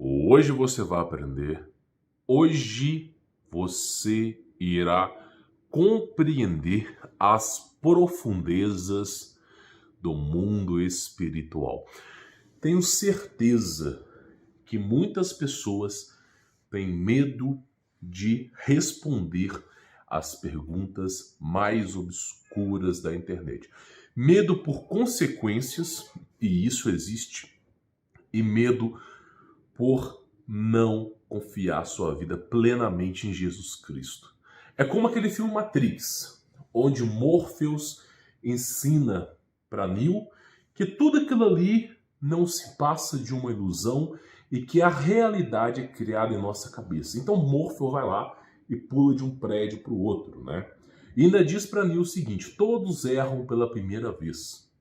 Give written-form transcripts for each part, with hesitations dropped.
Hoje você vai aprender, hoje você irá compreender as profundezas do mundo espiritual. Tenho certeza que muitas pessoas têm medo de responder às perguntas mais obscuras da internet. Medo por consequências, e isso existe, e medo por não confiar sua vida plenamente em Jesus Cristo. É como aquele filme Matrix, onde Morpheus ensina para Neo que tudo aquilo ali não se passa de uma ilusão e que a realidade é criada em nossa cabeça. Então Morpheus vai lá e pula de um prédio para o outro, né? E ainda diz para Neo o seguinte: todos erram pela primeira vez.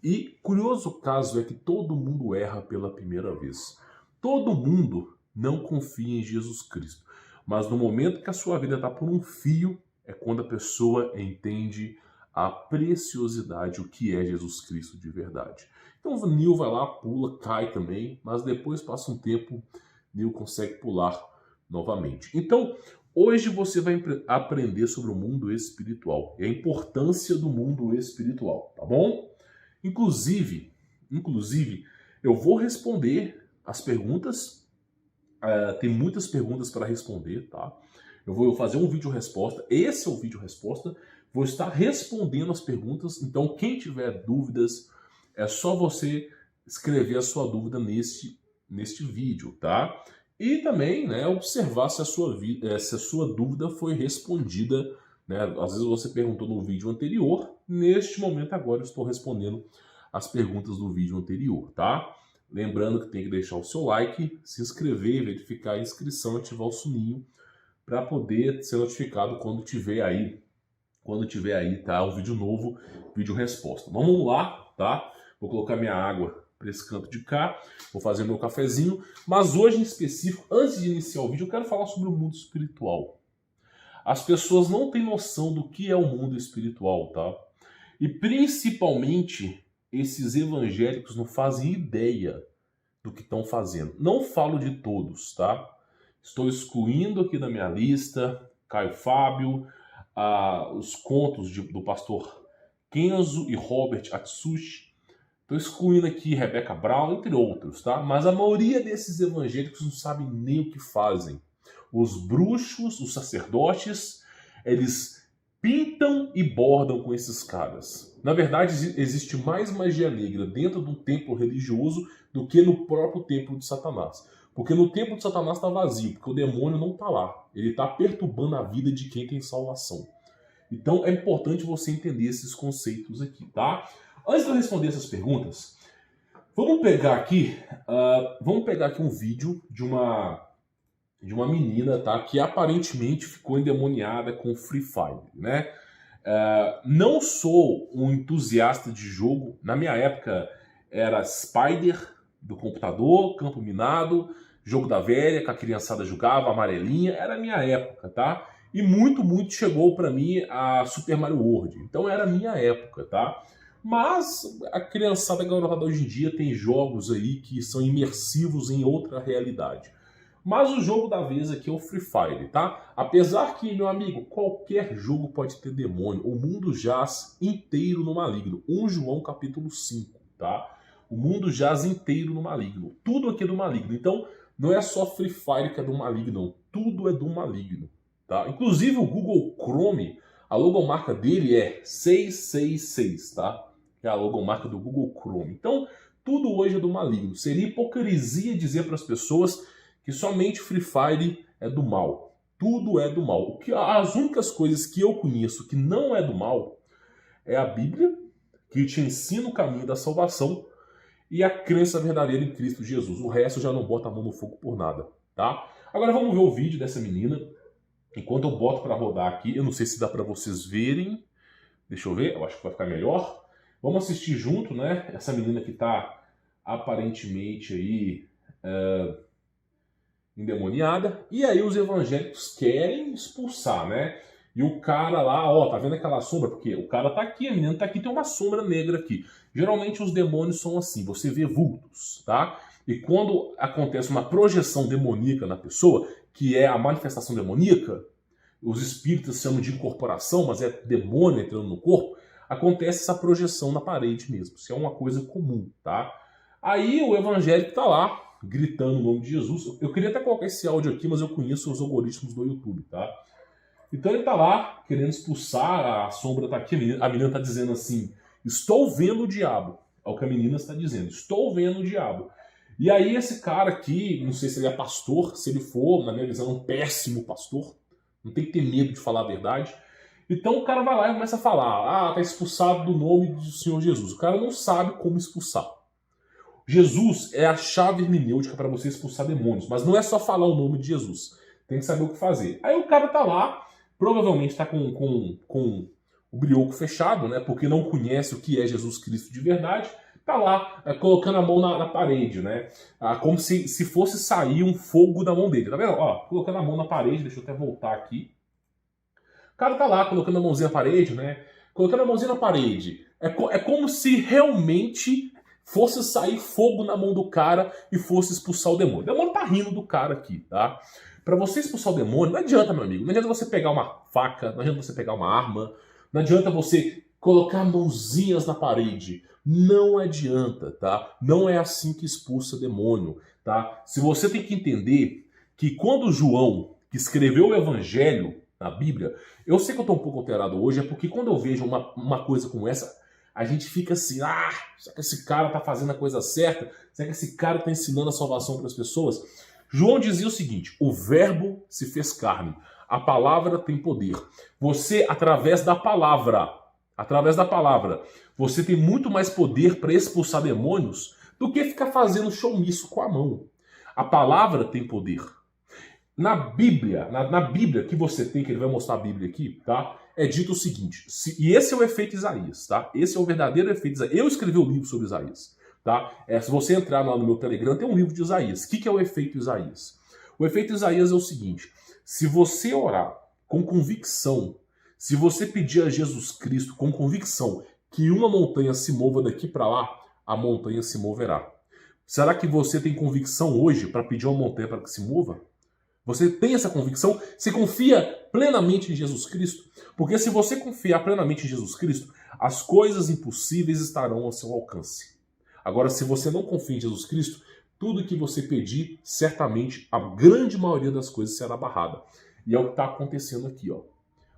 E curioso caso é que todo mundo erra pela primeira vez. Todo mundo não confia em Jesus Cristo. Mas no momento que a sua vida está por um fio, é quando a pessoa entende a preciosidade, o que é Jesus Cristo de verdade. Então o Neo vai lá, pula, cai também, mas depois passa um tempo, Neo consegue pular novamente. Então, hoje você vai aprender sobre o mundo espiritual e a importância do mundo espiritual, tá bom? Inclusive, eu vou responder as perguntas. Tem muitas perguntas para responder, tá? Eu vou fazer um vídeo resposta. Esse é o vídeo resposta. Vou estar respondendo as perguntas. Então, quem tiver dúvidas, é só você escrever a sua dúvida neste vídeo, tá? E também, né, observar se a sua dúvida foi respondida, né? Às vezes você perguntou no vídeo anterior. Neste momento agora eu estou respondendo as perguntas do vídeo anterior, tá? Lembrando que tem que deixar o seu like, se inscrever, verificar a inscrição, ativar o sininho para poder ser notificado quando tiver aí, tá, um vídeo novo, vídeo resposta. Vamos lá, tá? Vou colocar minha água para esse canto de cá, vou fazer meu cafezinho, mas hoje em específico, antes de iniciar o vídeo, eu quero falar sobre o mundo espiritual. As pessoas não têm noção do que é o mundo espiritual, tá? E principalmente esses evangélicos não fazem ideia do que estão fazendo. Não falo de todos, tá? Estou excluindo aqui da minha lista Caio Fábio, os contos do pastor Kenzo e Robert Atsushi. Estou excluindo aqui Rebecca Brown, entre outros, tá? Mas a maioria desses evangélicos não sabem nem o que fazem. Os bruxos, os sacerdotes, eles pintam e bordam com esses caras. Na verdade, existe mais magia negra dentro de um templo religioso do que no próprio templo de Satanás. Porque no templo de Satanás está vazio, porque o demônio não está lá. Ele está perturbando a vida de quem tem salvação. Então é importante você entender esses conceitos aqui, tá? Antes de eu responder essas perguntas, vamos pegar aqui um vídeo de uma menina, tá, que aparentemente ficou endemoniada com Free Fire, né? Não sou um entusiasta de jogo. Na minha época era Spider do computador, Campo Minado, Jogo da Velha, que a criançada jogava, Amarelinha, era a minha época, tá? E muito chegou para mim a Super Mario World. Então era a minha época, tá? Mas a criançada garotada hoje em dia tem jogos aí que são imersivos em outra realidade. Mas o jogo da vez aqui é o Free Fire, tá? Apesar que, meu amigo, qualquer jogo pode ter demônio. O mundo jaz inteiro no maligno. 1 João capítulo 5, tá? O mundo jaz inteiro no maligno. Tudo aqui é do maligno. Então, não é só Free Fire que é do maligno, não. Tudo é do maligno, tá? Inclusive o Google Chrome, a logomarca dele é 666, tá? É a logomarca do Google Chrome. Então, tudo hoje é do maligno. Seria hipocrisia dizer para as pessoas que somente Free Fire é do mal. Tudo é do mal. As únicas coisas que eu conheço que não é do mal é a Bíblia, que te ensina o caminho da salvação, e a crença verdadeira em Cristo Jesus. O resto já não bota a mão no fogo por nada, tá? Agora vamos ver o vídeo dessa menina. Enquanto eu boto para rodar aqui, eu não sei se dá para vocês verem. Deixa eu ver, eu acho que vai ficar melhor. Vamos assistir junto, né? Essa menina que tá aparentemente aí endemoniada, e aí os evangélicos querem expulsar, né? E o cara lá, ó, tá vendo aquela sombra? Porque o cara tá aqui, a menina tá aqui, tem uma sombra negra aqui. Geralmente os demônios são assim, você vê vultos, tá? E quando acontece uma projeção demoníaca na pessoa, que é a manifestação demoníaca, os espíritos chamam de incorporação, mas é demônio entrando no corpo, acontece essa projeção na parede mesmo. Isso é uma coisa comum, tá? Aí o evangélico tá lá, gritando o nome de Jesus. Eu queria até colocar esse áudio aqui, mas eu conheço os algoritmos do YouTube, tá? Então ele tá lá, querendo expulsar, a sombra tá aqui, a menina tá dizendo assim, estou vendo o diabo. É o que a menina está dizendo, estou vendo o diabo. E aí esse cara aqui, não sei se ele é pastor, se ele for, na minha visão, um péssimo pastor, não tem que ter medo de falar a verdade. Então o cara vai lá e começa a falar, tá expulsado do nome do Senhor Jesus. O cara não sabe como expulsar. Jesus é a chave hermenêutica para você expulsar demônios, mas não é só falar o nome de Jesus. Tem que saber o que fazer. Aí o cara tá lá, provavelmente tá com o brioco fechado, né? Porque não conhece o que é Jesus Cristo de verdade. Tá lá, colocando a mão na parede, né? Como se fosse sair um fogo da mão dele. Tá vendo? Ó, colocando a mão na parede, deixa eu até voltar aqui. O cara tá lá, colocando a mãozinha na parede, né? Colocando a mãozinha na parede. É como se realmente fosse sair fogo na mão do cara e fosse expulsar o demônio. O demônio tá rindo do cara aqui, tá? Pra você expulsar o demônio, não adianta, meu amigo. Não adianta você pegar uma faca, não adianta você pegar uma arma, não adianta você colocar mãozinhas na parede. Não adianta, tá? Não é assim que expulsa demônio, tá? Se você tem que entender que quando João, que escreveu o Evangelho na Bíblia, eu sei que eu tô um pouco alterado hoje, é porque quando eu vejo uma coisa como essa, a gente fica assim, será que esse cara tá fazendo a coisa certa? Será que esse cara tá ensinando a salvação para as pessoas? João dizia o seguinte, o verbo se fez carne, a palavra tem poder. Você, através da palavra, você tem muito mais poder para expulsar demônios do que ficar fazendo showmício com a mão. A palavra tem poder. Na Bíblia, na Bíblia que você tem, que ele vai mostrar a Bíblia aqui, tá? É dito o seguinte, e esse é o efeito Isaías, tá? Esse é o verdadeiro efeito Isaías. Eu escrevi um livro sobre Isaías, tá? Se você entrar lá no meu Telegram, tem um livro de Isaías. O que é o efeito Isaías? O efeito Isaías é o seguinte, se você orar com convicção, se você pedir a Jesus Cristo com convicção que uma montanha se mova daqui para lá, a montanha se moverá. Será que você tem convicção hoje para pedir uma montanha para que se mova? Você tem essa convicção? Você confia plenamente em Jesus Cristo? Porque se você confiar plenamente em Jesus Cristo, as coisas impossíveis estarão ao seu alcance. Agora, se você não confia em Jesus Cristo, tudo que você pedir, certamente a grande maioria das coisas será barrada. E é o que está acontecendo aqui, ó.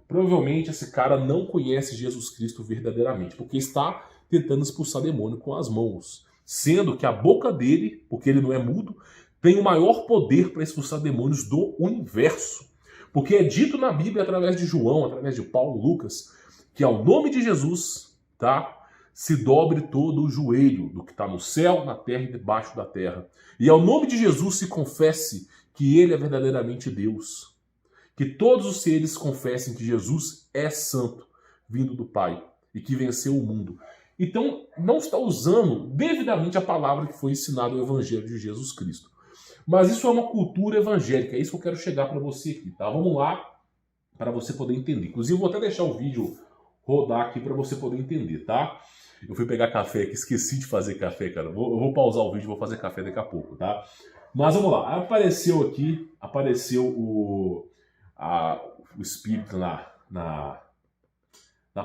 Provavelmente esse cara não conhece Jesus Cristo verdadeiramente, porque está tentando expulsar demônio com as mãos. Sendo que a boca dele, porque ele não é mudo, tem o maior poder para expulsar demônios do universo. Porque é dito na Bíblia, através de João, através de Paulo, Lucas, que ao nome de Jesus, tá, se dobre todo o joelho do que está no céu, na terra e debaixo da terra. E ao nome de Jesus se confesse que ele é verdadeiramente Deus. Que todos os seres confessem que Jesus é santo, vindo do Pai, e que venceu o mundo. Então, não está usando devidamente a palavra que foi ensinada no Evangelho de Jesus Cristo. Mas isso é uma cultura evangélica, é isso que eu quero chegar para você aqui, tá? Vamos lá, para você poder entender. Inclusive, vou até deixar o vídeo rodar aqui para você poder entender, tá? Eu fui pegar café aqui, esqueci de fazer café, cara. Eu vou pausar o vídeo e vou fazer café daqui a pouco, tá? Mas vamos lá, apareceu o espírito na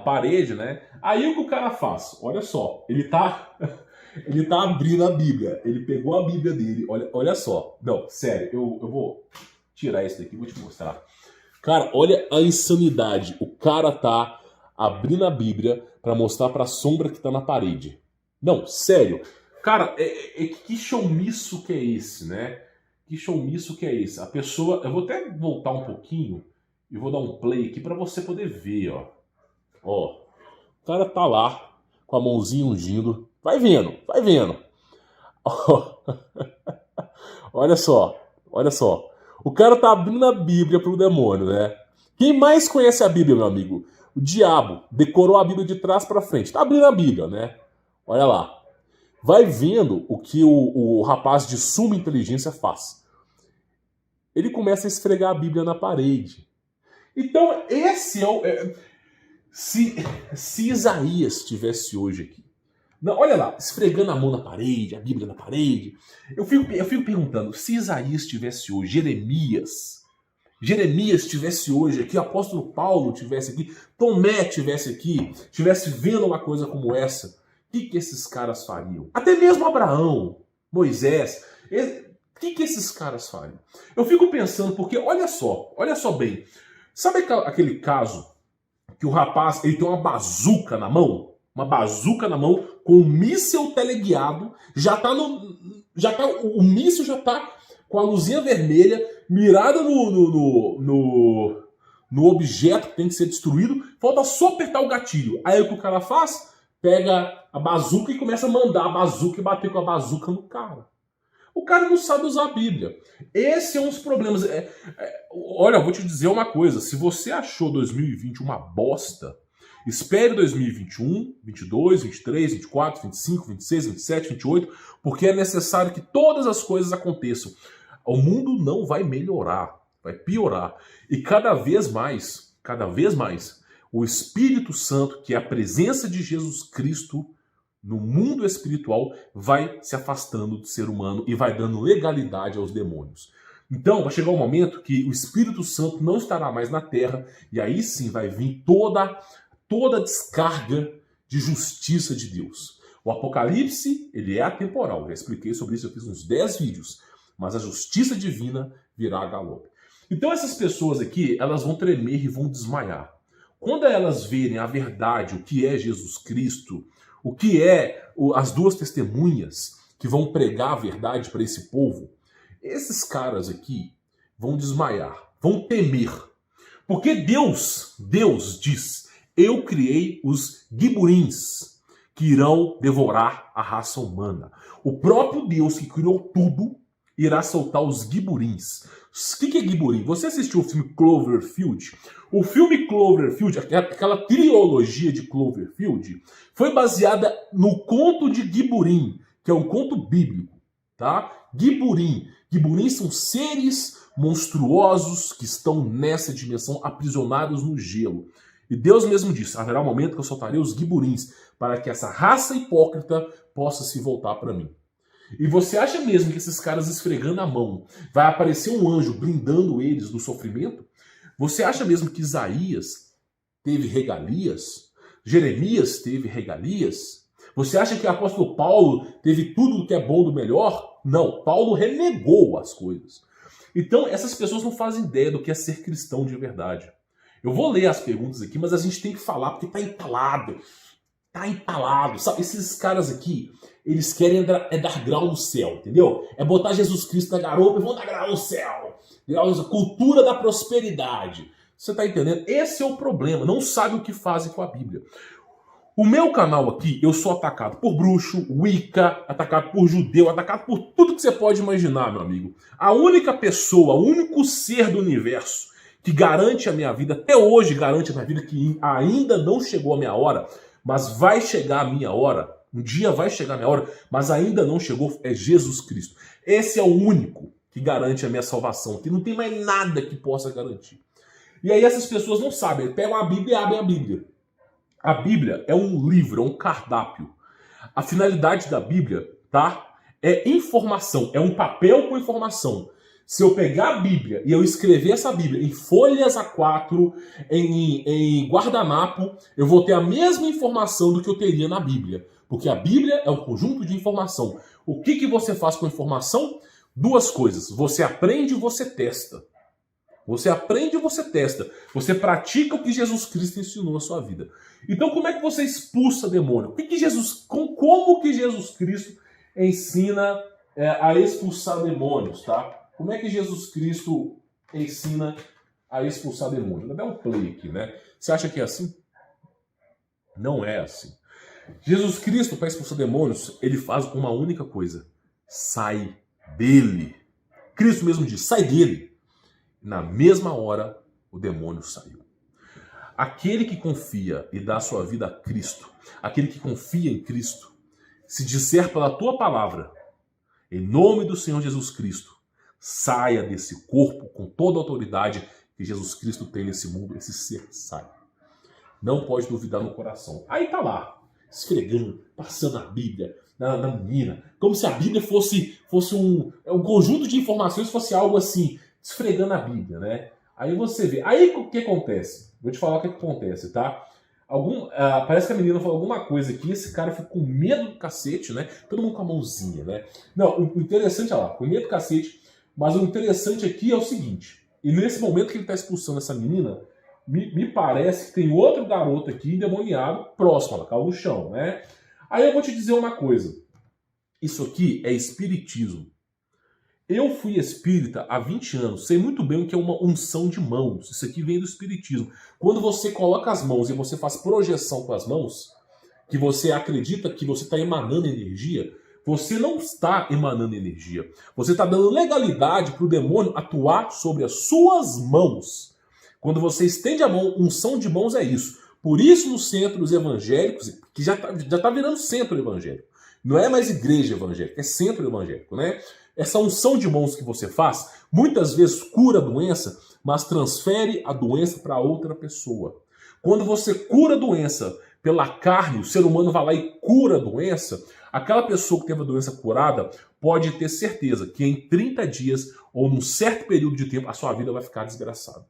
parede, né? Aí o que o cara faz? Olha só, ele tá abrindo a Bíblia. Ele pegou a Bíblia dele. Olha só. Não, sério, eu vou tirar isso daqui e vou te mostrar. Cara, olha a insanidade. O cara tá abrindo a Bíblia para mostrar pra sombra que tá na parede. Não, sério. Cara, que showmício que é esse, né? Que showmício que é esse? A pessoa... Eu vou até voltar um pouquinho e vou dar um play aqui para você poder ver, ó. Ó, o cara tá lá com a mãozinha ungindo. Vai vendo, vai vendo. Olha só, olha só. O cara tá abrindo a Bíblia pro demônio, né? Quem mais conhece a Bíblia, meu amigo? O diabo decorou a Bíblia de trás para frente. Tá abrindo a Bíblia, né? Olha lá. Vai vendo o que o rapaz de suma inteligência faz. Ele começa a esfregar a Bíblia na parede. Então, esse é o... Se Isaías estivesse hoje aqui, Não, olha lá, esfregando a mão na parede, a Bíblia na parede. Eu fico perguntando, se Isaías estivesse hoje, Jeremias estivesse hoje aqui, o apóstolo Paulo estivesse aqui, Tomé estivesse aqui, estivesse vendo uma coisa como essa, o que esses caras fariam? Até mesmo Abraão, Moisés, o que esses caras fariam? Eu fico pensando, porque olha só bem, sabe aquele caso que o rapaz ele tem uma bazuca na mão? Uma bazuca na mão com um míssil teleguiado, o míssil já tá com a luzinha vermelha, mirada no objeto que tem que ser destruído, falta só apertar o gatilho. Aí o que o cara faz? Pega a bazuca e começa a mandar a bazuca e bater com a bazuca no cara. O cara não sabe usar a Bíblia. Esse é um dos problemas. Olha, eu vou te dizer uma coisa. Se você achou 2020 uma bosta, espere 2021, 22, 23, 24, 25, 26, 27, 28, porque é necessário que todas as coisas aconteçam. O mundo não vai melhorar, vai piorar. E cada vez mais, o Espírito Santo, que é a presença de Jesus Cristo no mundo espiritual, vai se afastando do ser humano e vai dando legalidade aos demônios. Então vai chegar um momento que o Espírito Santo não estará mais na terra e aí sim vai vir toda a descarga de justiça de Deus. O Apocalipse, ele é atemporal. Já expliquei sobre isso, eu fiz uns 10 vídeos. Mas a justiça divina virá a galope. Então essas pessoas aqui, elas vão tremer e vão desmaiar. Quando elas verem a verdade, o que é Jesus Cristo, o que é as duas testemunhas que vão pregar a verdade para esse povo, esses caras aqui vão desmaiar, vão temer. Porque Deus diz, eu criei os giburins que irão devorar a raça humana. O próprio Deus que criou tudo irá soltar os giburins. O que é giburim? Você assistiu o filme Cloverfield? O filme Cloverfield, aquela trilogia de Cloverfield, foi baseada no conto de Giburim, que é um conto bíblico, tá? Giburim. Giburim são seres monstruosos que estão nessa dimensão aprisionados no gelo. E Deus mesmo disse, haverá um momento que eu soltarei os giburins para que essa raça hipócrita possa se voltar para mim. E você acha mesmo que esses caras esfregando a mão vai aparecer um anjo blindando eles do sofrimento? Você acha mesmo que Isaías teve regalias? Jeremias teve regalias? Você acha que o apóstolo Paulo teve tudo que é bom do melhor? Não, Paulo renegou as coisas. Então essas pessoas não fazem ideia do que é ser cristão de verdade. Eu vou ler as perguntas aqui, mas a gente tem que falar porque tá entalado. Tá entalado, sabe? Esses caras aqui, eles querem dar grau no céu, entendeu? É botar Jesus Cristo na garupa e vão dar grau no céu. Cultura da prosperidade. Você tá entendendo? Esse é o problema. Não sabe o que fazem com a Bíblia. O meu canal aqui, eu sou atacado por bruxo, wicca, atacado por judeu, atacado por tudo que você pode imaginar, meu amigo. A única pessoa, o único ser do universo que garante a minha vida, até hoje garante a minha vida, que ainda não chegou a minha hora, mas vai chegar a minha hora, um dia vai chegar a minha hora, mas ainda não chegou, é Jesus Cristo. Esse é o único que garante a minha salvação, que não tem mais nada que possa garantir. E aí essas pessoas não sabem, pegam a Bíblia e abrem a Bíblia. A Bíblia é um livro, é um cardápio. A finalidade da Bíblia, tá? É informação, é um papel com informação. Se eu pegar a Bíblia e eu escrever essa Bíblia em folhas A4, em guardanapo, eu vou ter a mesma informação do que eu teria na Bíblia. Porque a Bíblia é um conjunto de informação. O que você faz com a informação? Duas coisas. Você aprende e você testa. Você aprende e você testa. Você pratica o que Jesus Cristo ensinou na sua vida. Então como é que você expulsa demônio? Como que Jesus Cristo ensina a expulsar demônios, tá? Como é que Jesus Cristo ensina a expulsar demônios? Vou dar um play aqui, né? Você acha que é assim? Não é assim. Jesus Cristo, para expulsar demônios, ele faz uma única coisa. Sai dele. Cristo mesmo diz, sai dele. Na mesma hora, o demônio saiu. Aquele que confia e dá a sua vida a Cristo, aquele que confia em Cristo, se disser pela tua palavra, em nome do Senhor Jesus Cristo, saia desse corpo com toda a autoridade que Jesus Cristo tem nesse mundo, esse ser sai. Não pode duvidar no coração. Aí tá lá. esfregando, passando a Bíblia na menina, como se a Bíblia fosse um conjunto de informações, fosse algo assim, esfregando a Bíblia, né? Aí você vê. Aí o que acontece? Vou te falar o que acontece, tá? Parece que a menina falou alguma coisa aqui, esse cara fica com medo do cacete, né? Todo mundo com a mãozinha, né? Não, o interessante, olha lá, com medo do cacete, mas o interessante aqui é o seguinte, e nesse momento que ele tá expulsando essa menina, me parece que tem outro garoto aqui endemoniado próximo, ela caiu no chão, né? Aí eu vou te dizer uma coisa, isso aqui é espiritismo. Eu fui espírita há 20 anos, sei muito bem o que é uma unção de mãos. Isso aqui vem do espiritismo. Quando você coloca as mãos e você faz projeção com as mãos, que você acredita que você está emanando energia, você não está emanando energia. Você está dando legalidade para o demônio atuar sobre as suas mãos. Quando você estende a mão, unção de mãos é isso. Por isso nos centros evangélicos, que já tá virando centro evangélico. Não é mais igreja evangélica, é centro evangélico, né? Essa unção de mãos que você faz, muitas vezes cura a doença, mas transfere a doença para outra pessoa. Quando você cura a doença pela carne, o ser humano vai lá e cura a doença, aquela pessoa que teve a doença curada pode ter certeza que em 30 dias ou num certo período de tempo a sua vida vai ficar desgraçada.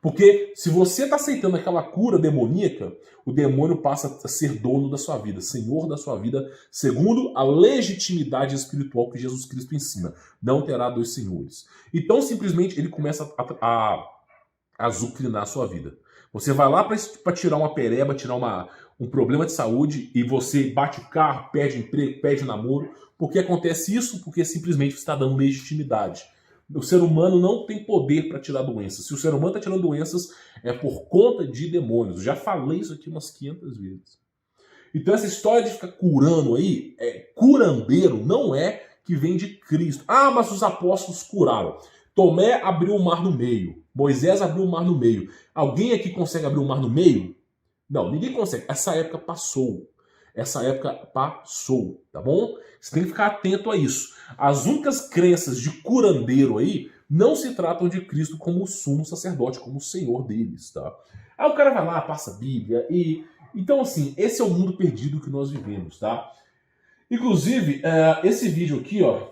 Porque se você está aceitando aquela cura demoníaca, o demônio passa a ser dono da sua vida, senhor da sua vida, segundo a legitimidade espiritual que Jesus Cristo ensina. Não terá dois senhores. Então, simplesmente, ele começa a azucrinar a sua vida. Você vai lá para tirar uma pereba, tirar um problema de saúde, e você bate o carro, perde emprego, perde namoro. Por que acontece isso? Porque simplesmente você está dando legitimidade. O ser humano não tem poder para tirar doenças. Se o ser humano está tirando doenças, é por conta de demônios. Eu já falei isso aqui umas 500 vezes. Então essa história de ficar curando aí, curandeiro, não é que vem de Cristo. Ah, mas os apóstolos curaram. Tomé abriu o mar no meio. Moisés abriu o mar no meio. Alguém aqui consegue abrir o mar no meio? Não, ninguém consegue. Essa época passou. Essa época passou, tá bom? Você tem que ficar atento a isso. As únicas crenças de curandeiro aí não se tratam de Cristo como o sumo sacerdote, como o Senhor deles, tá? Aí o cara vai lá, passa a Bíblia e... Então, assim, esse é o mundo perdido que nós vivemos, tá? Inclusive, esse vídeo aqui, ó,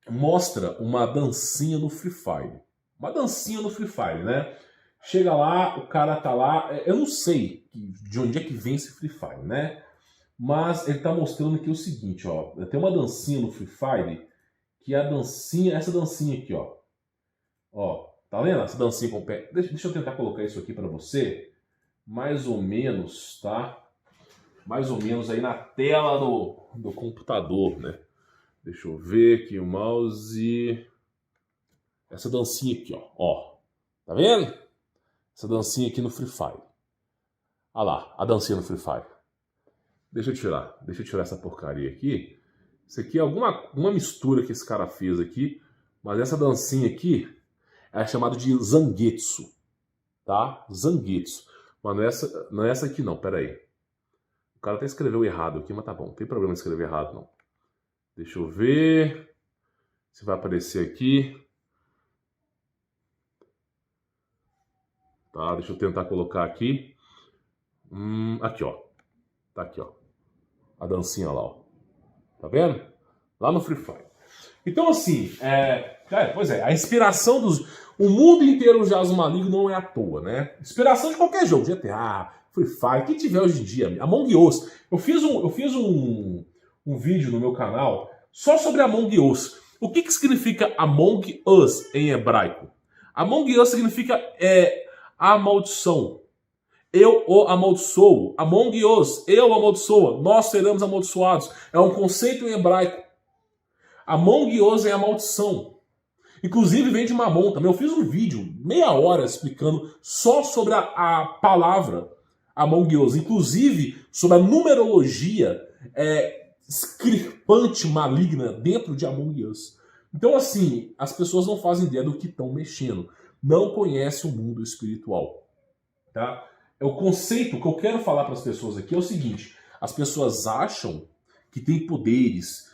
mostra uma dancinha no Free Fire. Uma dancinha no Free Fire, né? Chega lá, o cara tá lá... Eu não sei de onde é que vem esse Free Fire, né? Mas ele tá mostrando aqui o seguinte, ó. Tem uma dancinha no Free Fire, que é a dancinha, essa dancinha aqui, ó. Ó, tá vendo? Essa dancinha com o pé. Deixa eu tentar colocar isso aqui pra você. Mais ou menos, tá? Mais ou menos aí na tela do computador, né? Deixa eu ver aqui o mouse. Essa dancinha aqui, ó. Ó. Tá vendo? Essa dancinha aqui no Free Fire. Olha lá, a dancinha no Free Fire. Deixa eu tirar essa porcaria aqui. Isso aqui é uma mistura que esse cara fez aqui, mas essa dancinha aqui é chamada de Zangetsu, tá? Zangetsu. Mas não é essa aqui não, pera aí. O cara até escreveu errado aqui, mas tá bom, não tem problema escrever errado não. Deixa eu ver se vai aparecer aqui. Tá, deixa eu tentar colocar aqui. Aqui, ó. Tá aqui, ó. A dancinha lá, ó. Tá vendo? Lá no Free Fire. Então, assim, pois é, a inspiração dos... O mundo inteiro jaz o maligno não é à toa, né? Inspiração de qualquer jogo, GTA, Free Fire, quem tiver hoje em dia. Among Us. Eu fiz um vídeo no meu canal só sobre Among Us. O que significa Among Us em hebraico? Among Us significa a maldição. Eu o amaldiçoo. Among Us, eu amaldiçoa. Nós seremos amaldiçoados. É um conceito em hebraico. Among Us é a maldição. Inclusive vem de Mamon também. Eu fiz um vídeo, meia hora, explicando só sobre a palavra Among Us. Inclusive sobre a numerologia escripante maligna dentro de Among Us. Então, assim, as pessoas não fazem ideia do que estão mexendo. Não conhecem o mundo espiritual. Tá? O conceito que eu quero falar para as pessoas aqui é o seguinte: as pessoas acham que tem poderes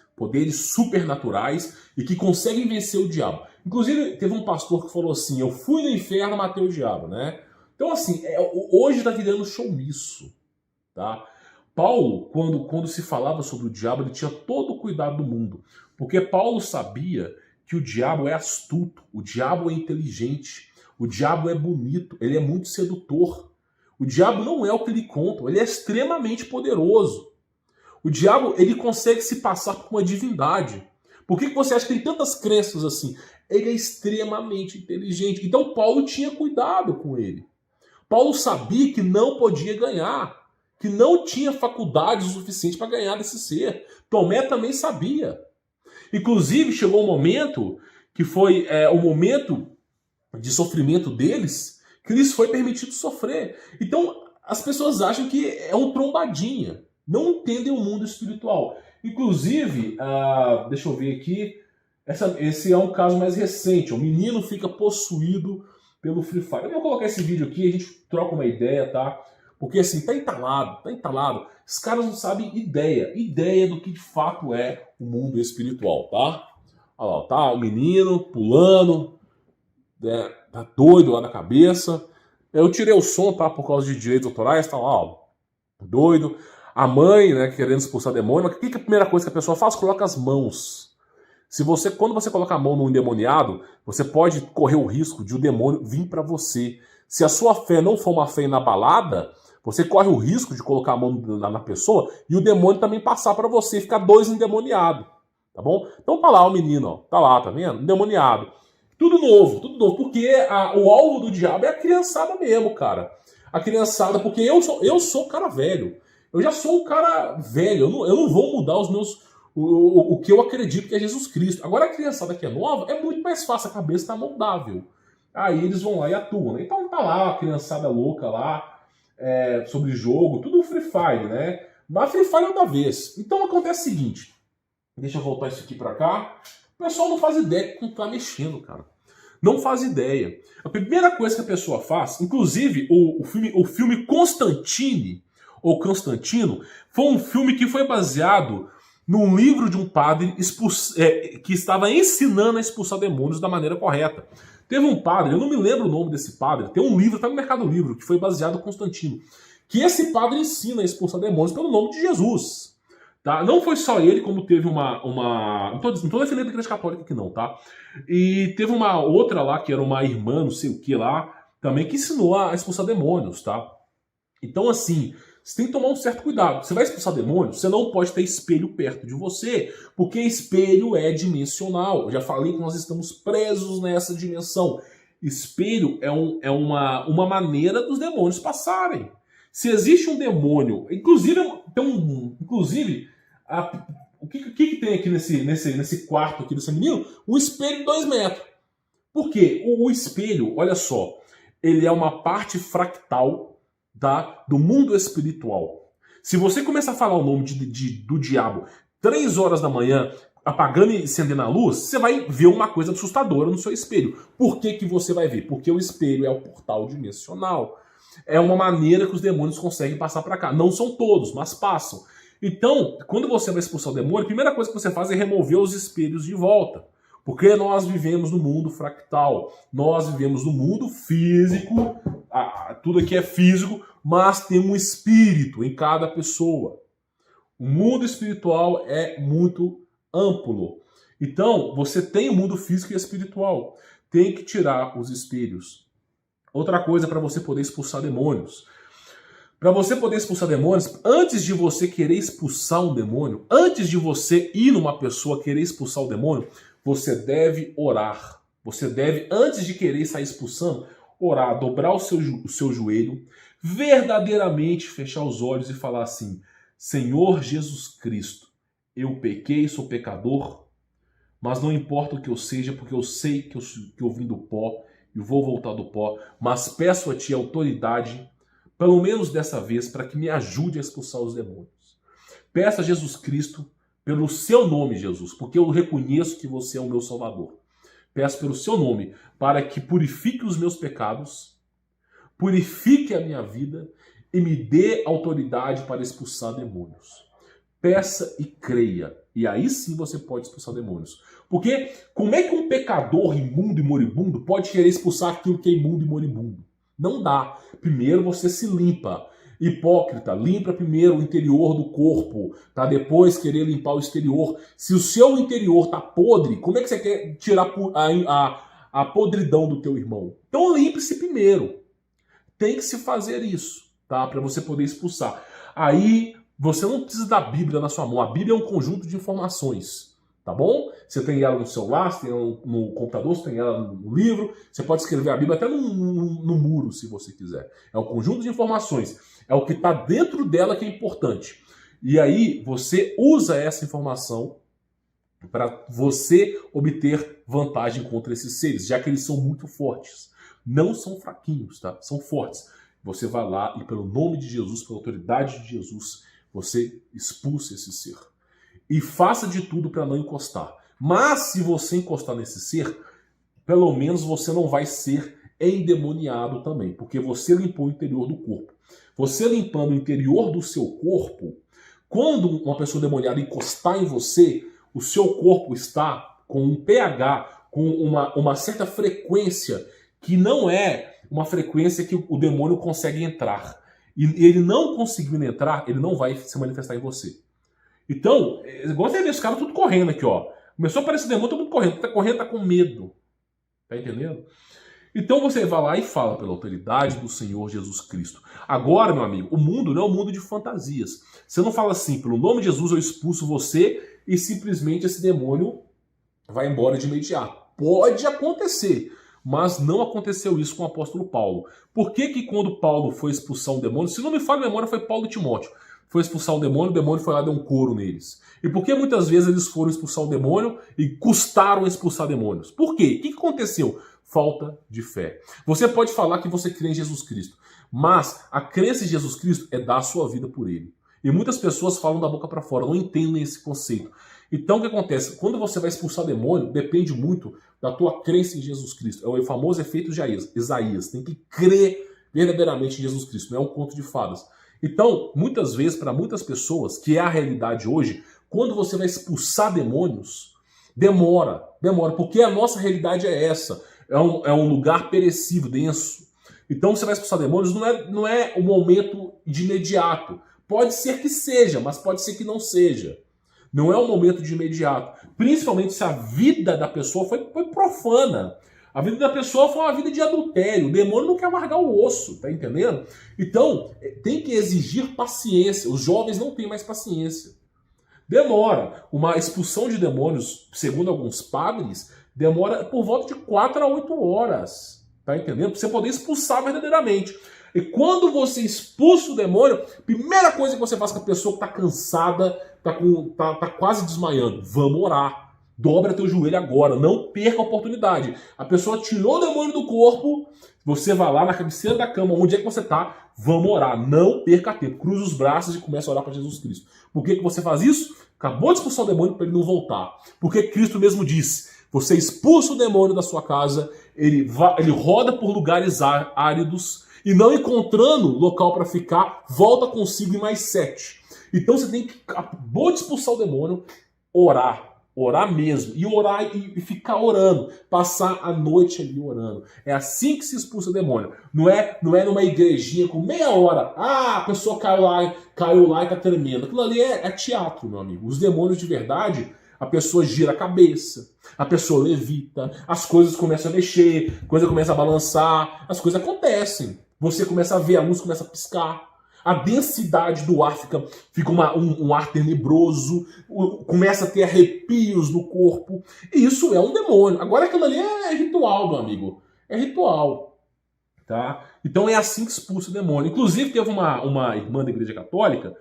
supernaturais e que conseguem vencer o diabo. Inclusive, teve um pastor que falou assim: eu fui no inferno, matei o diabo, né? Então, assim, hoje está virando showmiço, tá? Paulo, quando se falava sobre o diabo, ele tinha todo o cuidado do mundo, porque Paulo sabia que o diabo é astuto, o diabo é inteligente, o diabo é bonito, ele é muito sedutor. O diabo não é o que lhe contam, ele é extremamente poderoso. O diabo, ele consegue se passar por uma divindade. Por que você acha que tem tantas crenças assim? Ele é extremamente inteligente. Então Paulo tinha cuidado com ele. Paulo sabia que não podia ganhar, que não tinha faculdade o suficiente para ganhar desse ser. Tomé também sabia. Inclusive, chegou um momento que foi o momento de sofrimento deles, que lhes foi permitido sofrer. Então, as pessoas acham que é um trombadinha, não entendem o mundo espiritual. Inclusive, deixa eu ver aqui, esse é um caso mais recente. O menino fica possuído pelo Free Fire. Eu vou colocar esse vídeo aqui, a gente troca uma ideia, tá? Porque assim, tá entalado, tá entalado. Os caras não sabem ideia do que de fato é o mundo espiritual, tá? Olha lá, tá o menino pulando, tá doido lá na cabeça. Eu tirei o som, tá? Por causa de direitos autorais, tá lá, ó, doido. A mãe, né, querendo expulsar demônio. Mas o que é a primeira coisa que a pessoa faz? Coloca as mãos. Quando você coloca a mão num endemoniado, você pode correr o risco de o demônio vir para você. Se a sua fé não for uma fé inabalada, você corre o risco de colocar a mão na pessoa e o demônio também passar para você e ficar dois endemoniados. Tá bom? Então tá lá o menino, ó. Tá lá, tá vendo? Endemoniado. Tudo novo, porque o alvo do diabo é a criançada mesmo, cara. A criançada, porque eu sou cara velho. Eu já sou um cara velho. Eu não vou mudar o que eu acredito que é Jesus Cristo. Agora a criançada que é nova é muito mais fácil, a cabeça está moldável. Aí eles vão lá e atuam, né? Então tá lá a criançada louca lá, sobre jogo, tudo Free Fire, né? Mas Free Fire é da vez. Então acontece o seguinte, deixa eu voltar isso aqui pra cá. O pessoal não faz ideia com o que tá mexendo, cara. Não faz ideia. A primeira coisa que a pessoa faz, inclusive o filme Constantine, ou Constantino, foi um filme que foi baseado num livro de um padre que estava ensinando a expulsar demônios da maneira correta. Teve um padre, eu não me lembro o nome desse padre, tem um livro, está no Mercado Livre, que foi baseado em Constantino, que esse padre ensina a expulsar demônios pelo nome de Jesus. Tá? Não foi só ele, como teve uma... Não tô defendendo a Igreja Católica aqui não, tá? E teve uma outra lá, que era uma irmã, não sei o que lá, também, que ensinou a expulsar demônios, tá? Então, assim, você tem que tomar um certo cuidado. Você vai expulsar demônio, você não pode ter espelho perto de você, porque espelho é dimensional. Eu já falei que nós estamos presos nessa dimensão. Espelho é uma maneira dos demônios passarem. Se existe um demônio, inclusive o que tem aqui nesse quarto aqui desse menino? Um espelho de 2 metros. Por quê? O espelho, olha só, ele é uma parte fractal do mundo espiritual. Se você começar a falar o nome do diabo 3 horas da manhã, apagando e acendendo a luz, você vai ver uma coisa assustadora no seu espelho. Por que você vai ver? Porque o espelho é o portal dimensional. É uma maneira que os demônios conseguem passar para cá. Não são todos, mas passam. Então, quando você vai expulsar o demônio, a primeira coisa que você faz é remover os espelhos de volta. Porque nós vivemos no mundo fractal. Nós vivemos no mundo físico. Tudo aqui é físico, mas tem um espírito em cada pessoa. O mundo espiritual é muito amplo. Então, você tem o mundo físico e espiritual. Tem que tirar os espelhos. Outra coisa para você poder expulsar demônios. Para você poder expulsar demônios, antes de você querer expulsar um demônio, antes de você ir numa pessoa querer expulsar o demônio, você deve orar. Você deve, antes de querer sair expulsando, orar, dobrar o seu joelho, verdadeiramente fechar os olhos e falar assim: Senhor Jesus Cristo, eu pequei, sou pecador, mas não importa o que eu seja, porque eu sei que eu vim do pó e vou voltar do pó, mas peço a Ti autoridade, pelo menos dessa vez, para que me ajude a expulsar os demônios. Peça a Jesus Cristo pelo seu nome, Jesus, porque eu reconheço que você é o meu Salvador. Peço pelo seu nome, para que purifique os meus pecados, purifique a minha vida e me dê autoridade para expulsar demônios. Peça e creia, e aí sim você pode expulsar demônios. Porque como é que um pecador imundo e moribundo pode querer expulsar aquilo que é imundo e moribundo? Não dá. Primeiro você se limpa. Hipócrita, limpa primeiro o interior do corpo, tá? Depois querer limpar o exterior. Se o seu interior tá podre, como é que você quer tirar a podridão do teu irmão? Então limpe-se primeiro. Tem que se fazer isso, tá? Para você poder expulsar. Aí você não precisa da Bíblia na sua mão. A Bíblia é um conjunto de informações, tá bom? Você tem ela no celular, você tem ela no computador, você tem ela no livro. Você pode escrever a Bíblia até no muro, se você quiser. É um conjunto de informações. É o que está dentro dela que é importante. E aí você usa essa informação para você obter vantagem contra esses seres, já que eles são muito fortes. Não são fraquinhos, tá? São fortes. Você vai lá e pelo nome de Jesus, pela autoridade de Jesus, você expulsa esse ser. E faça de tudo para não encostar. Mas se você encostar nesse ser, pelo menos você não vai ser endemoniado também, porque você limpou o interior do corpo. Você limpando o interior do seu corpo, quando uma pessoa endemoniada encostar em você, o seu corpo está com um pH, com uma certa frequência que não é uma frequência que o demônio consegue entrar. E ele não conseguindo entrar, ele não vai se manifestar em você. Então, igual você vê os caras tudo correndo aqui, ó. Começou a aparecer demônio, todo mundo correndo. Tá correndo, tá com medo. Tá entendendo? Então você vai lá e fala pela autoridade do Senhor Jesus Cristo. Agora, meu amigo, o mundo não é um mundo de fantasias. Você não fala assim, pelo nome de Jesus eu expulso você e simplesmente esse demônio vai embora de imediato. Pode acontecer, mas não aconteceu isso com o apóstolo Paulo. Por que que quando Paulo foi expulsar um demônio, se não me falha a memória, foi Paulo e Timóteo, foi expulsar um demônio, o demônio foi lá e deu um couro neles. E por que muitas vezes eles foram expulsar um demônio e custaram expulsar demônios? Por quê? O que aconteceu? Falta de fé. Você pode falar que você crê em Jesus Cristo, mas a crença em Jesus Cristo é dar a sua vida por ele. E muitas pessoas falam da boca para fora, não entendem esse conceito. Então o que acontece? Quando você vai expulsar demônio, depende muito da tua crença em Jesus Cristo. É o famoso efeito de Isaías. Tem que crer verdadeiramente em Jesus Cristo, não é um conto de fadas. Então, muitas vezes, para muitas pessoas, que é a realidade hoje, quando você vai expulsar demônios, demora, porque a nossa realidade é essa. É um lugar perecível, denso. Então você vai expulsar demônios, não é um momento de imediato. Pode ser que seja, mas pode ser que não seja. Não é um momento de imediato. Principalmente se a vida da pessoa foi profana. A vida da pessoa foi uma vida de adultério. O demônio não quer amargar o osso, tá entendendo? Então, tem que exigir paciência. Os jovens não têm mais paciência. Demora. Uma expulsão de demônios, segundo alguns padres, demora por volta de 4 a 8 horas. Tá entendendo? Pra você poder expulsar verdadeiramente. E quando você expulsa o demônio, primeira coisa que você faz com a pessoa que está cansada, tá quase desmaiando, vamos orar. Dobra teu joelho agora, não perca a oportunidade. A pessoa tirou o demônio do corpo, você vai lá na cabeceira da cama, onde é que você está, vamos orar. Não perca tempo, cruza os braços e começa a orar para Jesus Cristo. Por que você faz isso? Acabou de expulsar o demônio para ele não voltar. Porque Cristo mesmo disse, você expulsa o demônio da sua casa, ele roda por lugares áridos, e não encontrando local para ficar, volta consigo em mais 7. Então você tem que, acabou de expulsar o demônio, orar mesmo, e orar e ficar orando, passar a noite ali orando. É assim que se expulsa o demônio. Não é numa igrejinha com meia hora, a pessoa caiu lá e tá tremendo. Aquilo ali é teatro, meu amigo. Os demônios de verdade, a pessoa gira a cabeça, a pessoa levita, as coisas começam a mexer, a coisa começa a balançar, as coisas acontecem. Você começa a ver, a luz começa a piscar. A densidade do ar fica um ar tenebroso, começa a ter arrepios no corpo. E isso é um demônio. Agora aquilo ali é ritual, meu amigo. É ritual. Tá? Então é assim que expulsa o demônio. Inclusive teve uma irmã da Igreja Católica,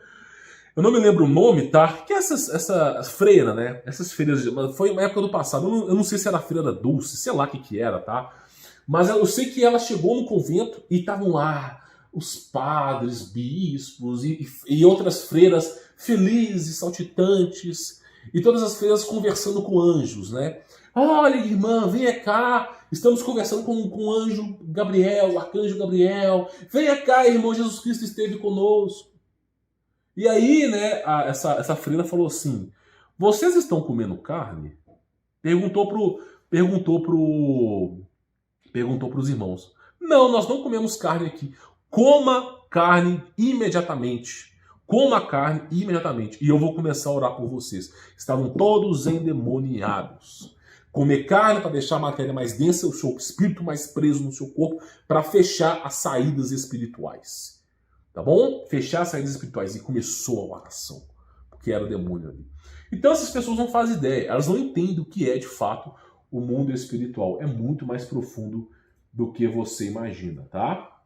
eu não me lembro o nome, tá? Que é essa freira, né? Essas freiras, foi uma época do passado. Eu não sei se era a freira Dulce, sei lá o que era, tá? Mas eu sei que ela chegou no convento e estavam lá os padres, bispos e outras freiras felizes, saltitantes, e todas as freiras conversando com anjos, né? Olha, irmã, venha cá, estamos conversando com o anjo Gabriel, o arcanjo Gabriel. Venha cá, irmão, Jesus Cristo esteve conosco. E aí, né, essa freira falou assim, vocês estão comendo carne? Perguntou pros irmãos. Não, nós não comemos carne aqui. Coma carne imediatamente. Coma carne imediatamente. E eu vou começar a orar por vocês. Estavam todos endemoniados. Comer carne para deixar a matéria mais densa, o seu espírito mais preso no seu corpo, para fechar as saídas espirituais. Tá bom? Fechar as saídas espirituais. E começou a oração. Porque era o demônio ali. Então essas pessoas não fazem ideia. Elas não entendem o que é de fato o mundo espiritual. É muito mais profundo do que você imagina, tá?